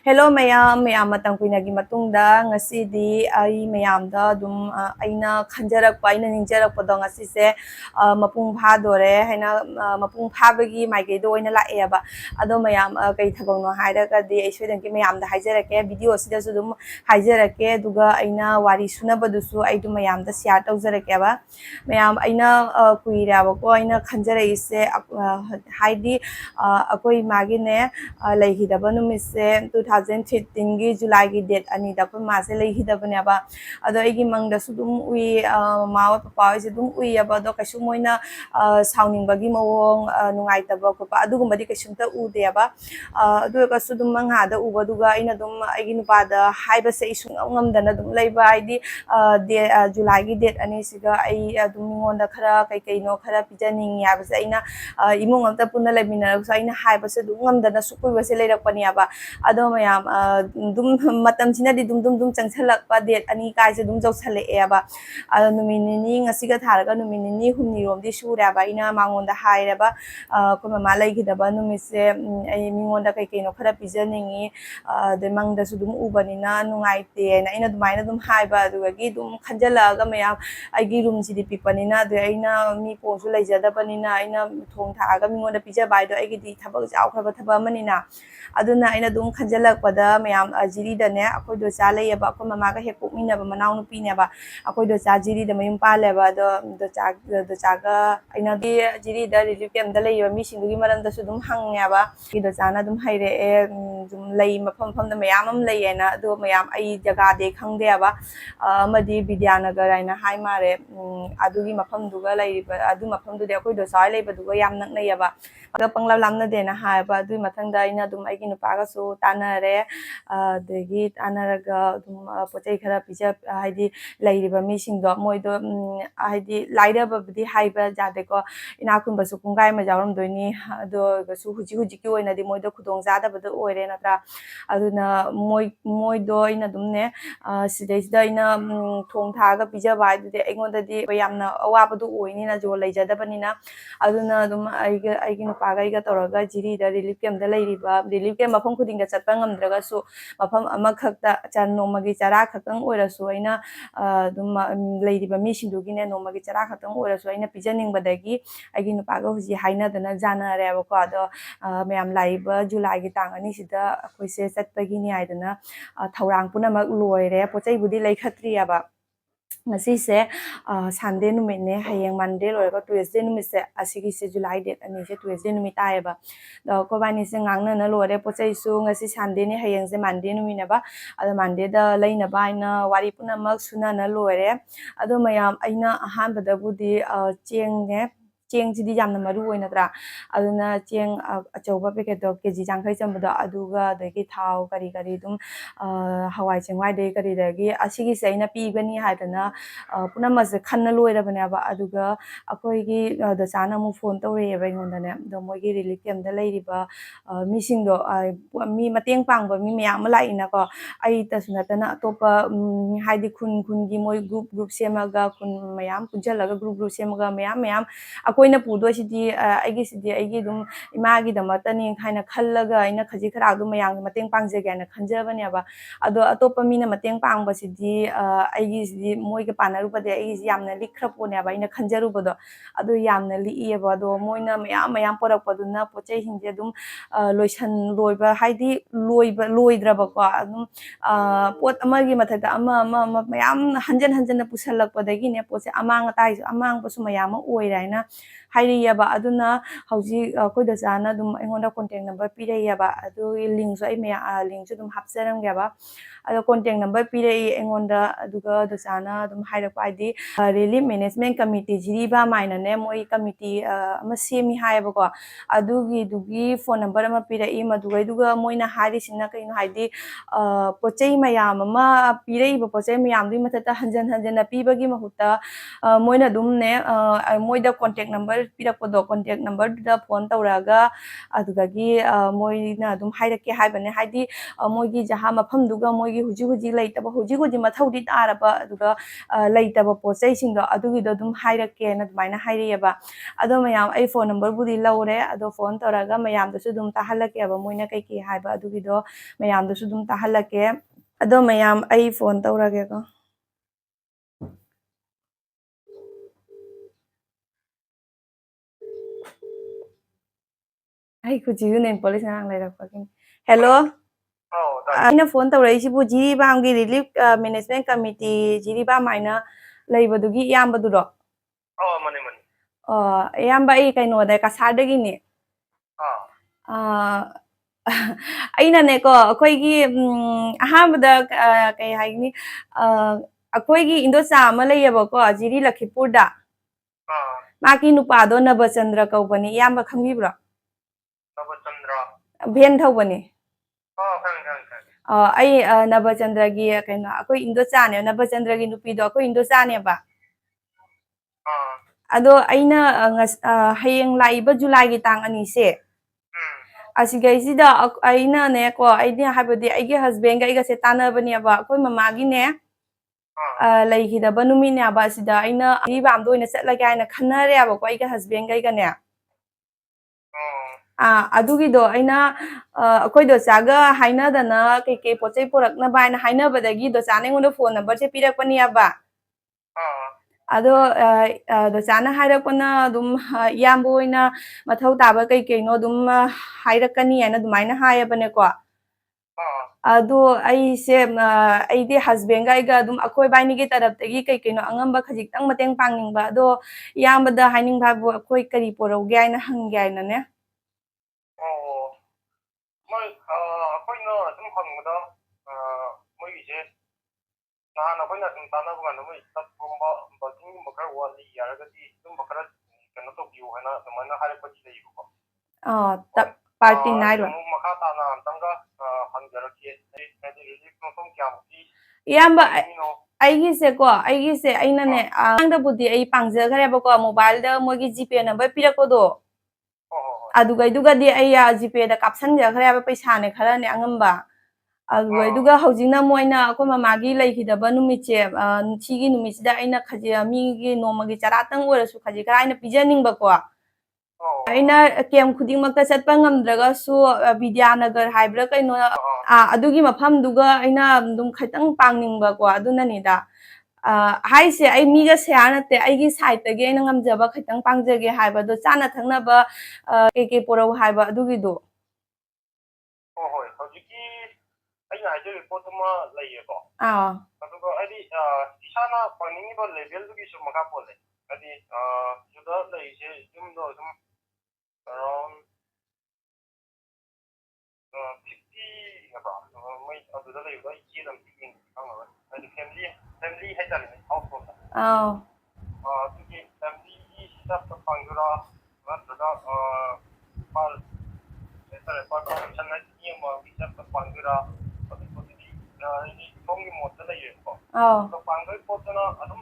Hello mayam matang kuinagi matungda ngasidi ai mayamda dum aina khanjarakpa aina ningjarakpado ngasise mapung phadore haina mapung phabagi maigeido oina laeaba ado mayam kai thabangno hairagadi aiswedanki mayamda haijarake video sidasu dum haijarake duga aina wari sunabadusu aidu mayamda share tawjarakeba mayam aina kuiraba ko aina khanjaraise haidi akoi magine leihidaba numise 2015 gi July gi date ani da ko mase leihidabane ado egi mangda su dum ui mawa papa ise dum ui aba do kasu moina sauning bagi mawong nungai taba ko pa adu gumbadi kasumta ude aba adu kasu dum mangha da uba duga ina dum egi nupa da haiba se isung ngamdana dum leiba aidi July gi date ani siga ai dum ningonda khara kai kai no khara pijaning ya ba ina imung amta punna lebina so ina haiba se dum ngamdana sukui ba se leirakpani aba ado mayam dum matam china di dum changsalak pa date ani kai se dum jausalek aba numinini ngasiga tharaga numinini humni rom di sura ba ina mangonda haira ba ko mama lai gidaba numise ai mingonda kai kai no khara pijaningi de mangda su dum ubanina nungaite na ina dumaina dum haiba adugagi dum khanjalaga mayam aigi room si di pipanina de aina mi pongsu leijadabanina aina thong thaga mingonda pijaba ido aigi di thabak jawkhaba thaba manina aduna aina dum khanjalakpada mayam jiri da ne akoi do cha leyaba akoi mama ga hek pokmina ba manau nupi ne ba akoi do cha jiri da mayum paleba do cha ga aina di jiri da relief camp da leyba mi sindugi maram da su dum hang ne ba ki do cha na dum haire e dum lei mafam fam da mayam am leyena do mayam ai jaga de khang de ba amadi Vidyanagar aina hai mare adugi mafam duga leiba adu mafam du de akoi do cha leyba duga yam nak nei ba aga pangla lamna de na hai ba adu mathang da aina dum ai gi nupaga su tanare degi tanaraga dum pochai khara pija haidi lairiba mi singdo moido haidi lairaba budi haiba jade ko inakun basu kungai ma jawram doini do basu huji ki oina di moido khudong jada bada oire natra aduna moido ina dumne sidaisida ina thong thaga pija bai de aingonda di yamna awabadu oini na jo leijadabanina aduna dum aigi nupaga iga toraga jiri da relief camp da leiriba relief camp mafam khudinga chatpa ngamdragasu mafam amakhakta chan nomagi chara khatang oirasu aina dum leiriba mi sindugine nomagi chara khatang oirasu aina pijaningbadagi aigi nupaga huji haina dana jana reba ko ado mayam laiba July gi tang ani sida akoise chatpagi ni aidana thaurang punamak loire pochai budi leikhatri aba ngasise Sunday numine hayeng Monday loiga Tuesday numise asigi se July date ani se Tuesday numit ayeba ko bani se ngangna na lore pochai su ngasi Sunday ni hayeng se Monday numina ba ado Monday da leina ba ina wari punamak suna na lore ado mayam aina ahan bada budi cheng ne cheng sidi jamna maru oina tra aduna cheng achauba packet do kg jangkhai chambado aduga dagi thau kari dum hawai chengwai de kari dagi asigi se aina pibani haidana punama se khanna loirabane aba aduga akoi gi da chana mu phone tawre ba ingonda ne do moi gi relief camp da leiriba mi singdo mi mateng pangba mi mayam lai na ko ai ta sunatana atopa haidi khun gi moi group semaga khun mayam punjalaga group semaga mayam akoina pudo sidi aigi dum imagi da matani khaina khallaga aina khaji khara dum mayang mateng pangjage na khanjabane aba ado atopa mina mateng pangba sidi aigi sidi moi ga panaru pade aigi yamna likrapone aba ina khanjaru bodo ado yamna li eba do moina mayam porak paduna pochai hingje dum loisan loiba haidi loidraba ko dum pot amagi mathakta ama mayam hanjan na pusalak padagi ne poche amang tai amang pasu mayam oiraina hairiyaba aduna hauji koida jana dum aingonda contact number pirayaba adu link so ai me link su dum hapsaram gaba ado contact number pirai aingonda aduga do jana dum hairapa id relief management committee Jiribam maina ne moi committee ama semi haiba ko dugi phone number ama pirai madugai duga moina hari sinna kaino haidi pochai mayam ama pirai ba pochai mayam dui mathata hanjan na pibagi mahutta moina dum ne moida contact number pirakpodo contact number da phone tawraga adugagi moina dum hairake haibane haidi moigi jaha mafam duga moigi huji laitaba huji mathaudi taraba aduga laitaba pochai singdo adugido dum hairake na dumaina hairiyaba ado mayam ai phone number budi laure ado phone tawraga mayam dasu dum tahalake aba moina kai ki haiba adugido mayam dasu dum tahalake ado mayam ai phone tawrage ko ai kujiu nen police nang lairakpagin hello aina phone tawraisibu Jiribam gi relief management committee Jiribam aina laibadugi iyambaduro mane mane iyamba ai kainoda kasardagini aina ne ko akoigi ahambada kai haigni akoigi indocha ama layaba ko Jiri Lakhipurda maki nupado Nabachandra kaubani iyamba khangibro Nabachandra ben thawbani khang ai Nabachandra gi kaino akoi indocha ne Nabachandra gi nupido akoi indocha ne ba ado aina hayeng laiba July gi tang ani se asigaisida aina ne ko aidi habadi aigi husband ga iga se tanabani ba akoi mama gi ne laihidaba numine aba sida aina Jiribam do ina chatlaga aina khanare aba ko aiga husband ga iga ne adugido aina akoi do chaga haina dana keke pochai porakna ba aina haina badagi do chane ngono phone number se pirakpani aba ado do chana hairakpana dum iyambo ina mathau taba keke no dum hairakani aina dumaina hayabane ko ado ai se ai de husband ga iga dum akoi baini gi tarap tagi keke no angamba khajik tang mateng pangningba ado iyambada haining bhabu akoi kari porauge aina hangge aina ne moi akoina dum hangda moi ise nahana akoina dum tanabuganda moi tatgumba baking bakar wali yaragadi dum bakar kano to biu hana dumana harapati leibo party nairo makha tana tanga hangjarake edi relief no som kyamuki iyamba aigi se ko aigi se aina ne angda budi ai pangja khare ba ko mobile da mogi gpay number pirakodo aduga di ai gpay da caption ja khare ba paisa ne khara ne angamba aduga hojina moina ko mamagi laihidaba numiche chigi numisida aina khaji migi nomagi charatang orasu khaji khara aina pijaning ba ko aina kem khuding makta chatpa ngamdraga su Vidyanagar haibra kaino adugi mafam duga aina dum khaitang pangning ba ko aduna ni da haise ai miga seanate aigi site ge aina ngamjaba khaitang pangjage haiba do chana thangna ba keke porau haiba adugi do hoi hojiki aina haje report ma laiyebo aduga adi isana pangning ba level dugi su maka pole adi juda laise jum do jum around 50 about my other day like here I'm thinking and family hay done household to get family stuff to pangura natra par sare par sanna ni ma visa to pangura to ni tongi mota la ye ko to pangai potana adum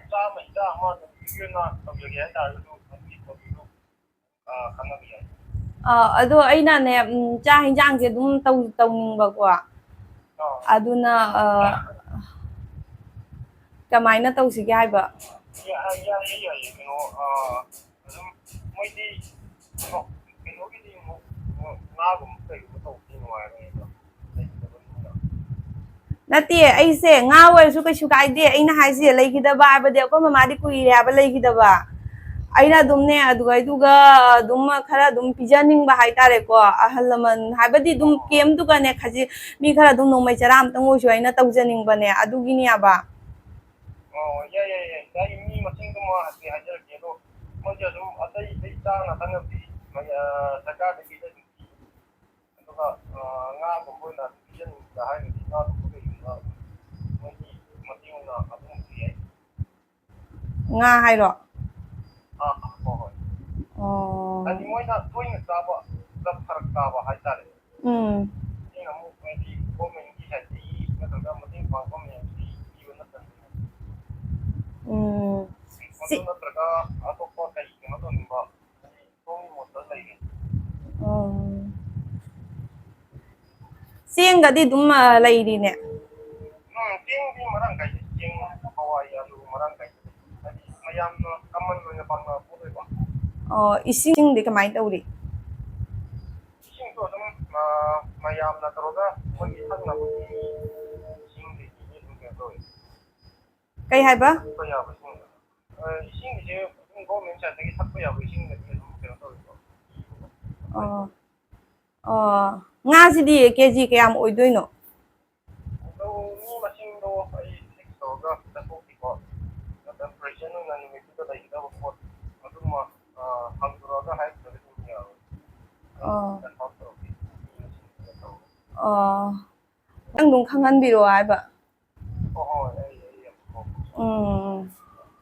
cha mai da ma yuna to ye da lu ni ko lu kana bi ado aina ne cha hinjang se dum tawning ba ko aduna kamaina tawsige haiba ya you know adum moi di kino gi di mo na gum sai ko to ti no ai nati ai se nga war su kai su kai de aina haise laigidaba abade ko mamadi kuire aba laigidaba aina dumne aduga dum khara dum pijaning ba haitare ko ahalaman habadi dum kem duga ne khaji mi khara dum nomai charam tango su aina tawjaning bane adugini aba ya dai mi masing dum ati hajar ke do mo ja dum atai dai ta na tang bi ma saka de gi dai aduga nga ko bo na pijaning da hai ni na ko ge na mo ni masing na adum ki nga hairo Ani mo na tuwing taba sa taba hay tare ina mo di komen gi hati na taga mo din pang komen di yun na tan na traga ꯆꯦꯡꯒꯗꯤ ꯑꯗꯨꯝ ꯂꯩꯔꯤꯅꯦ ꯆꯦꯡꯗꯤ ꯃꯔꯥꯡ ꯀꯥꯏ ꯆꯦꯡ ꯍꯋꯥꯏ ꯑꯂꯨ ꯃꯔꯥꯡ ꯀꯥꯏ ꯍꯥꯏꯗꯤ ꯃꯌꯥꯝꯅ ꯀꯃꯟ ꯑꯣꯏꯅ ꯄꯥꯝꯅꯕ ꯄꯣꯠ ꯑꯣꯏꯕ ꯏꯁꯤꯡꯗꯤ ꯀꯃꯥꯏꯅ ꯇꯧꯔꯤ 이싱도 좀 mayamna toroga mogi thaknabagi isingdi 좀 그래도 ꯀꯩ ꯍꯥꯏꯕ ꯊꯛꯄ ꯌꯥꯕ 이싱이제 무슨 government 한테기 ꯊꯛꯄ ꯌꯥꯕ 이싱ꯗꯤ 좀 그래도 ꯉꯥꯁꯤꯗꯤ ꯀꯦꯖꯤ ꯀꯌꯥꯝ ꯑꯣꯏꯗꯣꯏꯅꯣ ꯃꯤ ꯃꯁꯤꯡꯗꯣ ꯑꯩ ꯐꯤꯛꯁ ꯇꯧꯔꯒ ꯆꯠꯊꯣꯛꯈꯤꯀꯣ ꯅꯠꯇ꯭ꯔꯒ ꯄ꯭ꯔꯦꯖꯦꯟ ꯑꯣꯏꯅ ꯅꯨꯃꯤꯠꯇꯨꯗ ꯂꯩꯒꯗꯕ ꯄꯣꯠ ꯑꯗꯨꯃ ꯍꯪꯗꯣꯔꯛꯑꯒ ꯍꯥꯏꯔꯛꯇ꯭ꯔꯒꯗꯤ ꯑꯗꯨꯝ ꯌꯥꯔꯣꯏ ꯀꯟꯐꯥꯔꯝ ꯇꯧꯔꯛꯀꯦ ꯅꯪ ꯑꯗꯨꯝ ꯈꯪꯍꯟꯕꯤꯔꯛꯑꯣ ꯍꯥꯏꯕ ꯍꯣꯏ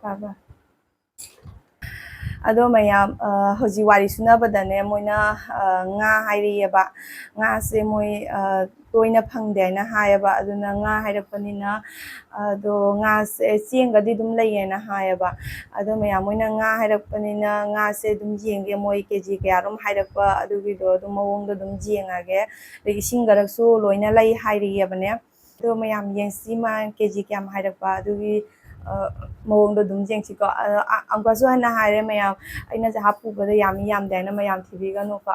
ꯐꯕ ꯑꯗꯣ ꯃꯌꯥꯝ ꯍꯧꯖꯤꯛ ꯋꯥꯔꯤ ꯁꯨꯅꯕꯗꯅꯦ ꯃꯣꯏꯅ ꯉꯥ ꯍꯥꯏꯔꯛꯑꯦꯕ ꯉꯥꯁꯦ ꯃꯣꯏ ꯇꯣꯏꯅ ꯐꯪꯗꯦ ꯍꯥꯏꯅ ꯍꯥꯏꯌꯦꯕ ꯑꯗꯨꯅ ꯉꯥ ꯍꯥꯏꯔꯛꯄꯅꯤꯅ ꯑꯗꯣ ꯉꯥꯁꯦ ꯆꯦꯡꯒꯗꯤ ꯑꯗꯨꯝ ꯂꯩꯌꯦꯅ ꯍꯥꯏꯌꯦꯕ ꯑꯗꯣ ꯃꯌꯥꯝ ꯃꯣꯏꯅ ꯉꯥ ꯍꯥꯏꯔꯛꯄꯅꯤꯅ ꯉꯥꯁꯦ ꯑꯗꯨꯝ ꯌꯦꯡꯒꯦ ꯃꯣꯏ ꯀꯦꯖꯤ ꯀꯌꯥꯔꯣꯝ ꯍꯥꯏꯔꯛꯄ ꯑꯗꯨꯒꯤꯗꯣ ꯑꯗꯨꯝ ꯃꯑꯣꯡꯗꯣ ꯑꯗꯨꯝ ꯌꯦꯡꯉꯒꯦ ꯑꯗꯒꯤ ꯏꯁꯤꯡ ꯈꯔꯁꯨ ꯂꯣꯏꯅ ꯂꯩ ꯍꯥꯏꯔꯤꯑꯕꯅꯦ ꯑꯗꯣ ꯃꯌꯥꯝ ꯌꯦꯡꯁꯤ ꯃꯥ ꯀꯦꯖꯤ ꯀꯌꯥꯝ ꯍꯥꯏꯔꯛꯄ ꯑꯗꯨꯒꯤ ꯃꯑꯣꯡꯗꯣ ꯑꯗꯨꯝ ꯌꯦꯡꯁꯤꯀꯣ ꯑꯃꯨꯛꯀꯁꯨ ꯍꯟꯅ ꯍꯥꯏꯔꯦ ꯃꯌꯥꯝ ꯑꯩꯅ ꯖꯍꯥ ꯄꯨꯕꯗ ꯌꯥꯝꯃꯤ ꯌꯥꯝꯗꯦ ꯍꯥꯏꯅ ꯃꯌꯥꯝ ꯊꯤꯕꯤꯒꯅꯨꯀꯣ